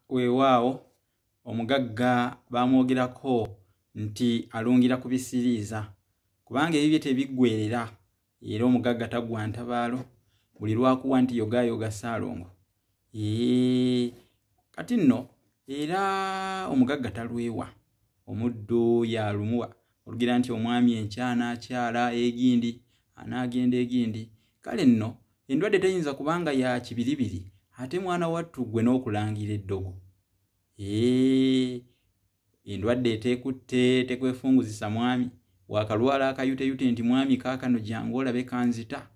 Weewaawo omugagga bamwogerako nti alungira ku bisiriiza kubanga ebibye tebiggwerera era omugagga tagwa ntabaalo buli lwakuwa nti yogayoga Ssaalongo. Kati nno era omugagga talwewa omuddo yalumuwa olugira nti omwami enkyana akyala egindi anaagenda egindi. Kale nno endwadde teyinza kubanga ya kibiribiri ate mwana wattu gwe n'okulangira eddogo. Endwadde eteekutte tekwefunguzisa mwami wakalwala akayuteyute nti mwami kaakano jangu olabe kanzita.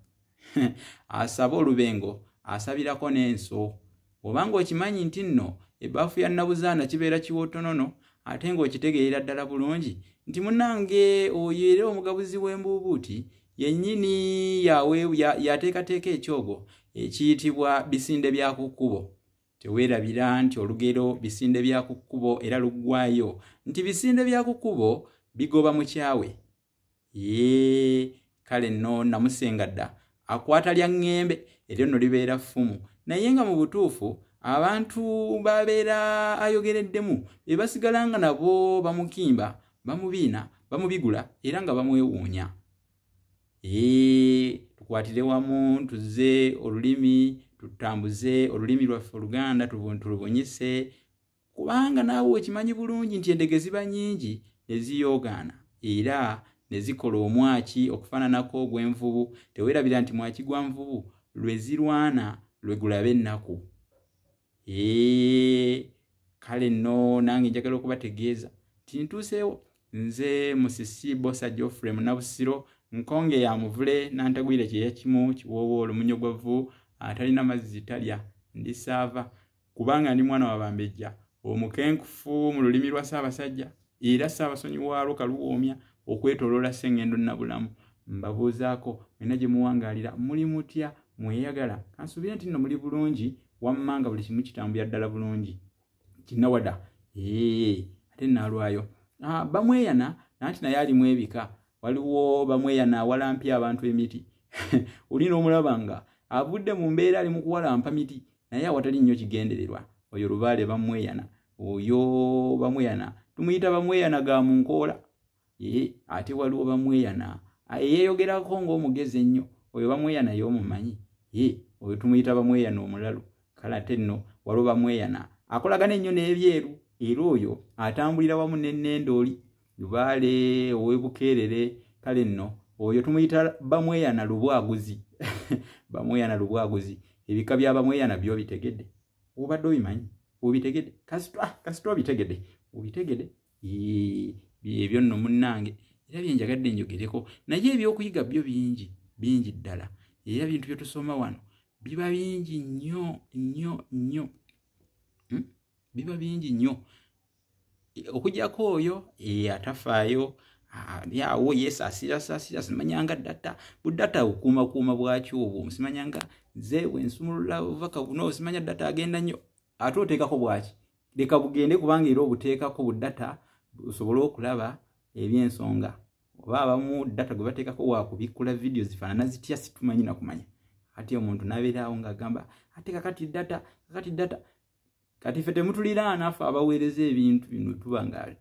Asaba olubengo asabirako n'enso. Obanga okimanyi nti nno ebbaafu ya nnabuzaana kibeera kiwottonono ate ng'okitegeerera ddala bulungi nti munnange oyo era omugabuzi w'embuubuuti yennyini yateekateeka ekyogo ekiyitibwa bisinde bya ku kkubo. Teweerabira nti olugero bisinde bya ku kkubo era luggwayo nti bisinde bya ku kkubo bigoba mu kyawe. Kale nno namusenga dda akwata lya ŋŋembe eryo nno libeera ffumu naye nga mu butuufu abantu babeera ayogereddemu be basigala nga nabo bamukimba bamubiina bamubigula era nga bamwewuunya. Tukwatire wamu tuzze olulimi tutambuze olulimi lwaffe Oluganda tulubunyise kubanga naawe okimanyi bulungi nti endege ziba nnyingi ne ziyoogaana era ne zikola omwaki okufaananako ogw'envubu. Teweerabira nti mwaki gwa nvubu lwe zirwana lwe gulaba ennaku. Kale nno nange njagala okubategeeza nti ntuuseewo nze Musisi Bosa Geoffrey Munnabusiro nkonge ya muvule nantagwire kyeya kimu kiwoowo olumunyo gwavu atalina mazzi talya ndi saava kubanga ndi mwana wa Bambejja omukenkufu mu lulimi lwa Ssaabasajja era Ssaabasonyiwa kaluwoomya okwetooloola Ssengendo Nnabulamu. Mbabuuzaako mwena gye muwangaalira muli mutya mweyagala kansuubire nti nno muli bulungi wammanga buli kimu kitambulira ddala bulungi kinnawada. Ate naalwayo bamweyana nanti naye alimu ebika. Waliwo bamweyana awalampya abantu emiti olina omulaba nga avudde mu mbeera ali mu kuwalampa miti naye awatali nnyo kigendererwa. Oyo lubaale bamweyana. Oyo bamweyana tumuyita bamweyana ga mu nkoola. Ate waliwo bamweyana eyeeyogerako ng'omugezi ennyo. Oyo bamweyana y'omumanyi. Oyo tumuyita bamweyana omulalu. Kale ate nno waliwo bamweyana akolagana ennyo n'ebyeru era oyo atambulira wamu n'ennendooli lubaale ow'ebukeerere. Kale nno oyo tumuyita bamweyana lubwaguzi. Bamweyana lubwaguzi. Ebika bya bamweyana byo bitegedde obadde obimanyi obitegedde kasita obitegedde obitegedde. Ebyo nno munnange era byenjagadde njogereko naye ebyokuyiga byo bingi ddala era bintu bye tusoma wano biba bingi nnyo biba bingi nnyo okujjako oyo atafaayo yawo yesaasira simanyanga data budata okuuma bwakyo obwo musimanyanga nze bwensumulula ovaka buno simanya data agenda nnyo ate oteekako bwaki leka bugende kubanga era obuteekako budata osobole okulaba ebyensonga oba abamu data gwe bateekako wakubikkula video zifaanana zitya situmanyi na kumanya. Kati omuntu nabeeraawo ng'agamba ate kakati data kati ffe temutuliraana affe abaweereza ebintu bino tuba nga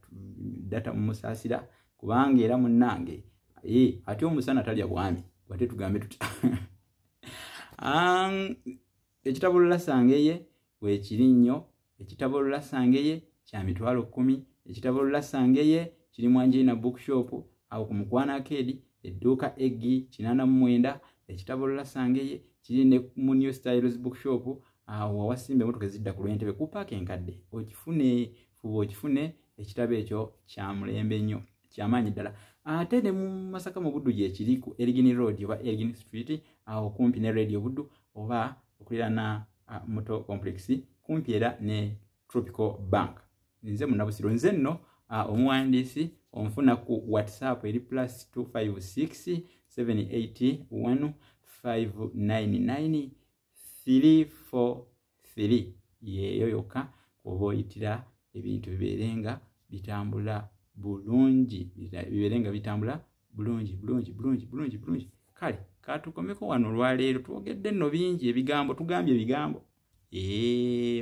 data mumusaasira kubanga era munnange ate omusana talya bwami wate tugambe tutya. Ekitabo Olulasangeye weekiri nnyo. Ekitabo Olulasangeye kya mitwalo 10. Ekitabo Olulasangeye kiri mu Angelina Bookshop awo ku Mukwano Arcade edduuka Eggi 89. Ekitabo Olulasangeye kiri ne mu New Styles Bookshop awo wasimba emmotoka ezidda ku lw'entebe ku paaka enkadde fuba okifune. Ekitabo ekyo kya mulembe nnyo kyamaanyi ddala. Ate ne mu Masaka mu Buddu gye kiri ku Elgin Road oba Elgin Street awo kumpi ne Radio Buddu oba okuliraana Moto Complex kumpi era ne Tropical Bank. Nze Munnabusiro nze nno omuwandiisi onfuna ku WhatsApp eri +256 781 599 343 yeeyo yokka kuba oyitira ebintu bibeerenga bitambula bulungi bitambula bulungi. Kale katukomeko wano olwaleero twogedde nno bingi ebigambo tugambye ebigambo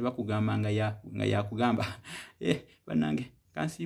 bakugamba nga yakugamba bannange kansi